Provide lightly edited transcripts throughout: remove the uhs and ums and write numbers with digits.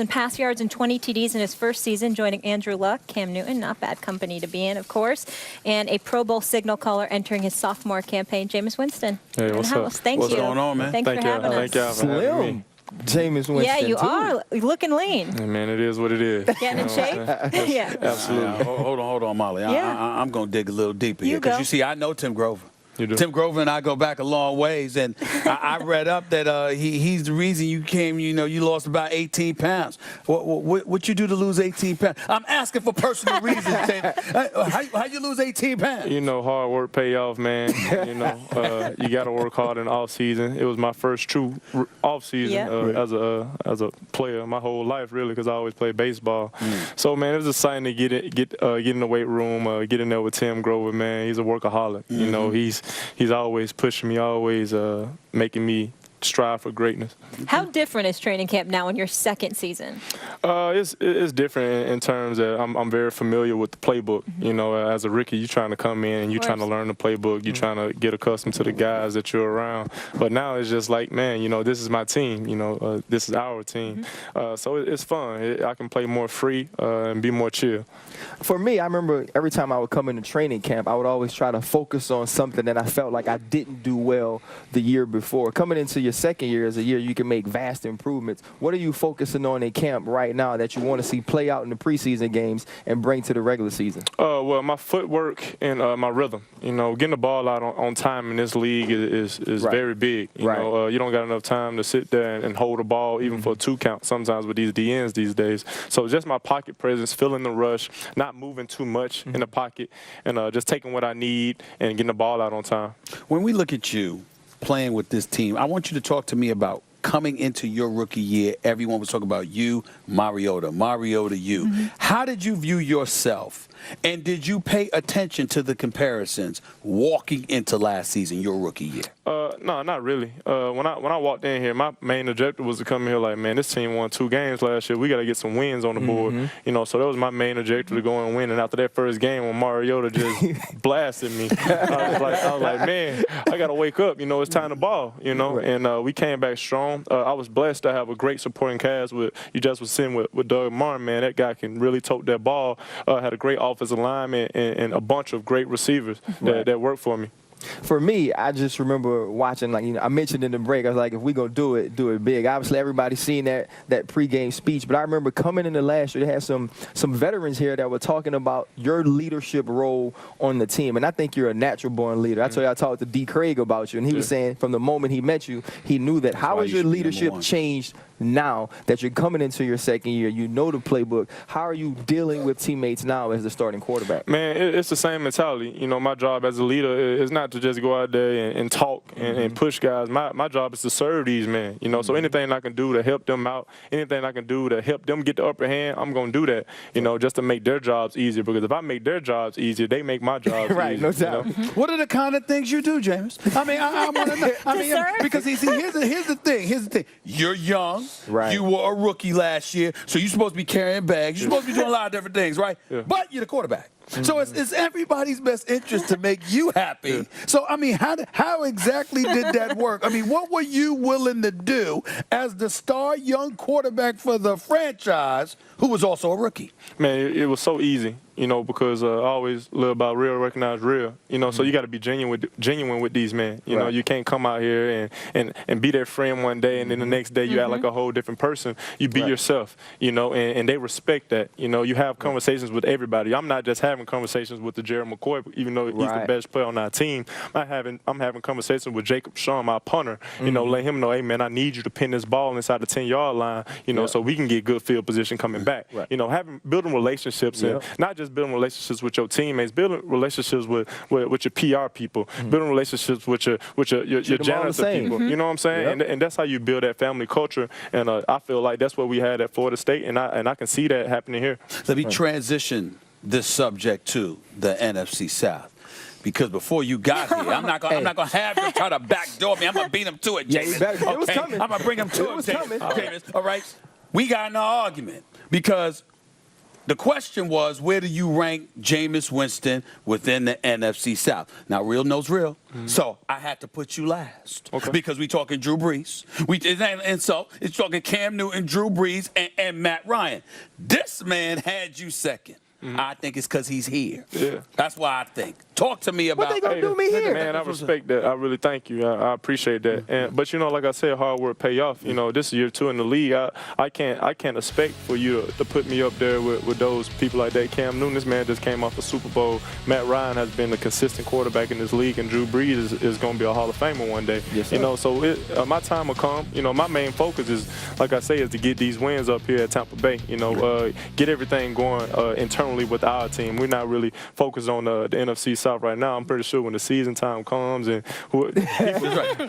pass yards and 20 TDs in his first season, joining Andrew Luck, Cam Newton, not bad company to be in, of course, and a Pro Bowl signal caller entering his sophomore campaign, JAMEIS Winston. Hey, what's up? Thank What's you. going on, man? Thanks for having us. Thank y'all for having me. JAMEIS Winston. Yeah, you too. are looking lean. Hey, man, it is what it is. Getting in shape? Yeah. Absolutely. Hold on, Molly. Yeah. I'm going to dig a little deeper here. You go. Because, you see, I know Tim Grover. You do? Tim Grover and I go back a long ways, and I read up that he's the reason you came, you lost about 18 pounds. What you do to lose 18 pounds? I'm asking for personal reasons, Tim. How you lose 18 pounds? Hard work pay off, man. You got to work hard in the off season. It was my first true off season as a player my whole life, really, because I always played baseball. So, man, it was exciting to get in the weight room, get in there with Tim Grover, man. He's a workaholic. He's always pushing me, always making me strive for greatness. How different is training camp now in your second season? It's different in terms that I'm very familiar with the playbook. As a rookie, you're trying to come in and you're trying to learn the playbook. You're trying to get accustomed to the guys that you're around. But now it's just like, man, this is my team. This is our team. So it's fun. I can play more free and be more chill. For me, I remember every time I would come into training camp, I would always try to focus on something that I felt like I didn't do well the year before. Coming into your second year is a year you can make vast improvements. What are you focusing on in camp right now that you want to see play out in the preseason games and bring to the regular season? Well, my footwork and my rhythm. Getting the ball out on time in this league is very big. You don't got enough time to sit there and hold the ball even for a 2 count sometimes with these DNs these days. So just my pocket presence, feeling the rush, not moving too much in the pocket, and just taking what I need and getting the ball out on time. When we look at you playing with this team, I want you to talk to me about coming into your rookie year. Everyone was talking about you, Mariota, you. How did you view yourself? And did you pay attention to the comparisons walking into last season, your rookie year? No, not really. When I walked in here, my main objective was to come here like, man, this team won 2 games last year. We got to get some wins on the board. So that was my main objective, to go and win. And after that first game when Mariota just blasted me, I was like, man, I got to wake up. It's time to ball, And we came back strong. I was blessed to have a great supporting cast with, you just was sitting with Doug Martin, man. That guy can really tote that ball. Had a great offensive lineman and a bunch of great receivers that worked for me. For me, I just remember watching, I mentioned in the break, I was like, if we gonna do it big. Obviously, everybody's seen that pregame speech, but I remember coming into last year, they had some veterans here that were talking about your leadership role on the team, and I think you're a natural-born leader. I told you, I talked to D. Craig about you, and he was saying from the moment he met you, he knew that. How has your leadership changed now that you're coming into your second year? You know the playbook. How are you dealing with teammates now as the starting quarterback? Man, it's the same mentality. My job as a leader is not to just go out there and talk and push guys. My job is to serve these men. So anything I can do to help them out, anything I can do to help them get the upper hand, I'm going to do that, just to make their jobs easier. Because if I make their jobs easier, they make my jobs right, easier. No doubt. What are the kind of things you do, James? I mean, I want to know. Because here's the thing. You're young. Right. You were a rookie last year, so you're supposed to be carrying bags. You're supposed to be doing a lot of different things, right? Yeah. But you're the quarterback. So it's everybody's best interest to make you happy. So, I mean, how exactly did that work? I mean, what were you willing to do as the star young quarterback for the franchise who was also a rookie? Man, it was so easy. Because I always live by real, recognize real. So you got to be genuine with these men. You can't come out here and be their friend one day and then the next day you act like a whole different person. You be yourself, and they respect that. You have conversations with everybody. I'm not just having conversations with the Jerry McCoy, even though he's the best player on our team. I'm having conversations with Jacob Shaw, my punter. Let him know, hey, man, I need you to pin this ball inside the 10-yard line, so we can get good field position coming back. Building relationships and not just building relationships with your teammates, building relationships with your PR people, building relationships with your janitor people. You know what I'm saying? And that's how you build that family culture. And I feel like that's what we had at Florida State, and I can see that happening here. Let me transition this subject to the NFC South. Because before you got here, I'm not gonna have them try to backdoor me. I'm gonna beat them to it, James. It was coming. I'm gonna bring them to it, James. All right. We got in an argument because The question was, where do you rank Jameis Winston within the NFC South? Now, real knows real. So I had to put you last because we talking Drew Brees. And so it's talking Cam Newton, Drew Brees, and Matt Ryan. This man had you second. I think it's because he's here. Yeah. That's why I think. Talk to me about. What they gonna do me here? Man, I respect that. I really thank you. I appreciate that. But you know, like I said, hard work pay off. You know, this is year 2 in the league. I can't expect for you to put me up there with those people like that. Cam Newton, this man just came off a Super Bowl. Matt Ryan has been a consistent quarterback in this league, and Drew Brees is going to be a Hall of Famer one day. Yes, sir. You know, so my time will come. You know, my main focus is, like I say, is to get these wins up here at Tampa Bay. You know, get everything going internally with our team. We're not really focused on the NFC South right now. I'm pretty sure when the season time comes and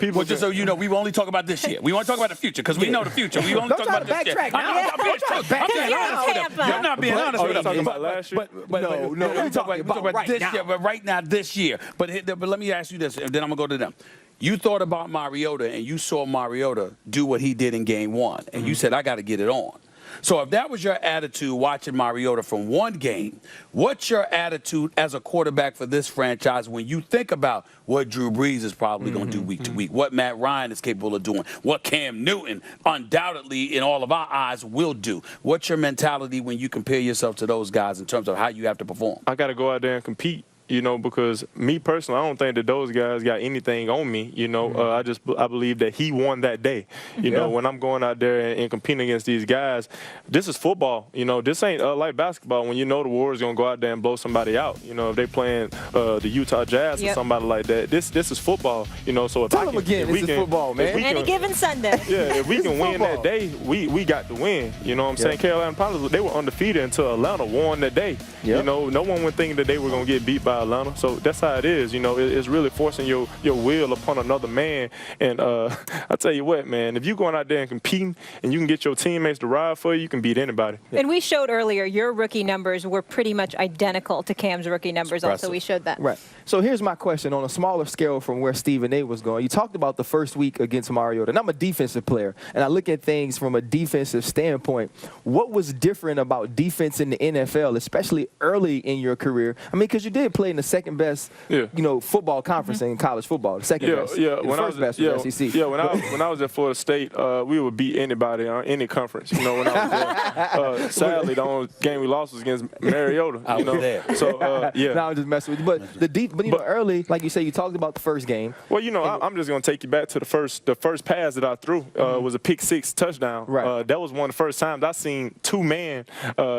people just so you know, we only talk about this year. We want to talk about the future because we know the future. We only talk about this year. You're not being honest with us. Talking about last year. No, we talk about this year, but right now, this year. But let me ask you this, and then I'm gonna go to them. You thought about Mariota, and you saw Mariota do what he did in Game 1, and you said, I got to get it on. So if that was your attitude watching Mariota from one game, what's your attitude as a quarterback for this franchise when you think about what Drew Brees is probably going to do week to week, what Matt Ryan is capable of doing, what Cam Newton undoubtedly in all of our eyes will do? What's your mentality when you compare yourself to those guys in terms of how you have to perform? I got to go out there and compete. You know, because me personally, I don't think that those guys got anything on me. You know, I believe that he won that day. You know, when I'm going out there and competing against these guys, this is football. You know, this ain't like basketball when you know the Warriors gonna go out there and blow somebody out. You know, if they playing the Utah Jazz or somebody like that, this is football. You know, so if Tell them again, this is football, man. Any given Sunday. Yeah, if we can win that day, we got to win. You know what I'm saying? Carolina Panthers, they were undefeated until Atlanta won that day. You know, no one would think that they were gonna get beat by Atlanta. So that's how it is. You know, it's really forcing your will upon another man. And I tell you what, man, if you're going out there and competing and you can get your teammates to ride for you, you can beat anybody. And we showed earlier your rookie numbers were pretty much identical to Cam's rookie numbers. Also, we showed that. Right. So here's my question on a smaller scale from where Stephen A. was going. You talked about the first week against Mariota, and I'm a defensive player, and I look at things from a defensive standpoint. What was different about defense in the NFL, especially early in your career? I mean, because you did play in the second best, you know, football conference in college football, the second best, the first best in the SEC. Yeah, when I was at Florida State, we would beat anybody on any conference. You know, when I was there. Sadly, the only game we lost was against Mariota. You know, there. So yeah. Now I'm just messing with you, but you know, early, like you say, you talked about the first game. Well, you know, I'm just gonna take you back to the first pass that I threw was a pick 6 touchdown. Right. That was one of the first times I seen 2 man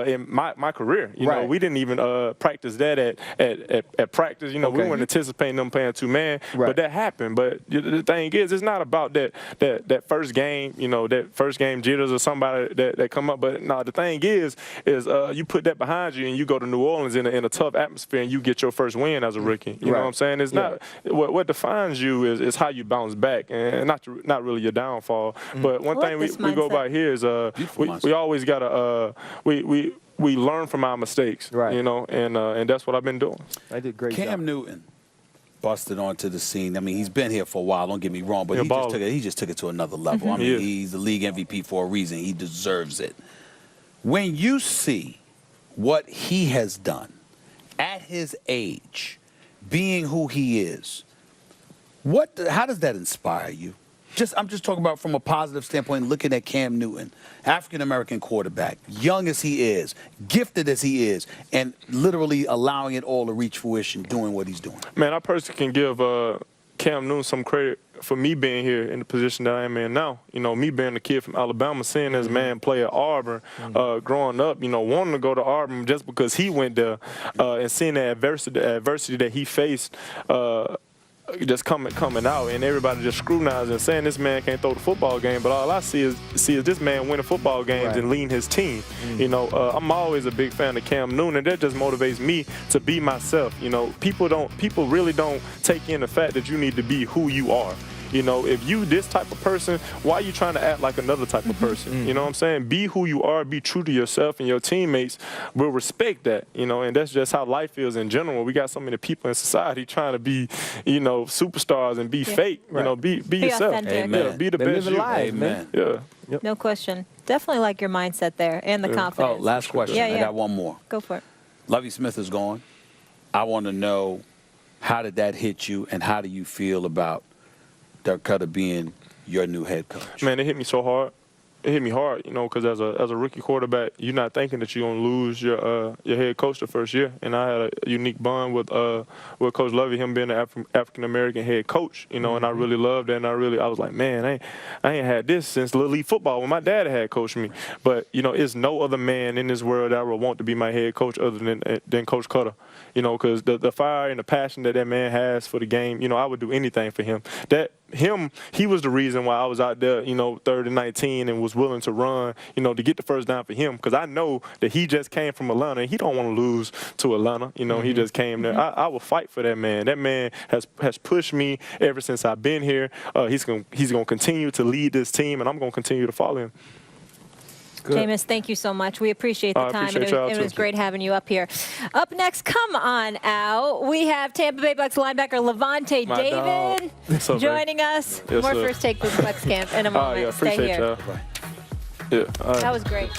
in my career. You know, we didn't even practice that at practice. You know, we weren't anticipating them playing 2 man, but that happened. But the thing is, it's not about that first game. You know, that first game jitters or somebody that come up. But no, the thing is you put that behind you and you go to New Orleans in a tough atmosphere and you get your first win as a rookie. You know what I'm saying? It's not what defines you is how you bounce back and not really your downfall. But one thing we go by here is we always gotta we learn from our mistakes. Right. You know, and that's what I've been doing. I did great. Cam Newton busted onto the scene. I mean, he's been here for a while. Don't get me wrong, but he just took it to another level. I mean, he's the league MVP for a reason. He deserves it. When you see what he has done at his age, being who he is, how does that inspire you? I'm just talking about from a positive standpoint, looking at Cam Newton, African-American quarterback, young as he is, gifted as he is, and literally allowing it all to reach fruition, doing what he's doing. Man, I personally can give Cam Newton some credit for me being here in the position that I am in now. You know, me being a kid from Alabama, seeing this man play at Auburn, growing up, you know, wanting to go to Auburn just because he went there, and seeing the adversity that he faced, just coming out, and everybody just scrutinizing and saying this man can't throw the football game, but all I see is this man winning football games and leading his team. You know, I'm always a big fan of Cam Newton, and that just motivates me to be myself. You know, people really don't take in the fact that you need to be who you are. You know, if you this type of person, why are you trying to act like another type of person? You know what I'm saying? Be who you are, be true to yourself, and your teammates will respect that, you know, and that's just how life is in general. We got so many people in society trying to be, you know, superstars and be fake. You know, be yourself. authentic. Amen. Yeah, be the They best live you. life, man. Yeah. No question. Definitely like your mindset there and the Oh, confidence. last question. Yeah, I yeah. got one more. Go for it. Lovie Smith is gone. I want to know, how did that hit you, and how do you feel about Dirk Cutter being your new head coach? Man, it hit me so hard. It hit me hard, you know, because as a rookie quarterback, you're not thinking that you're gonna lose your head coach the first year. And I had a unique bond with Coach Lovie, him being an African American head coach, you know, and I really loved that. And I was like, man, I ain't had this since Little League football when my dad had coached me. But you know, it's no other man in this world that I would want to be my head coach other than Coach Cutter. You know, because the fire and the passion that man has for the game, you know, I would do anything for him. He was the reason why I was out there, you know, 3rd and 19 and was willing to run, you know, to get the first down for him. Because I know that he just came from Atlanta and he don't want to lose to Atlanta. You know, he just came there. I will fight for that man. That man has pushed me ever since I've been here. He's gonna continue to lead this team, and I'm gonna continue to follow him. Good. Jameis, thank you so much. We appreciate the I time. appreciate And y'all it too. was great having you up here. Up next, come on out. We have Tampa Bay Bucks linebacker Levante My David dog. What's up, joining us. Yes, More sir. First Take with Bucks Camp in a moment. Yeah, Stay appreciate here. y'all. Yeah. That was great.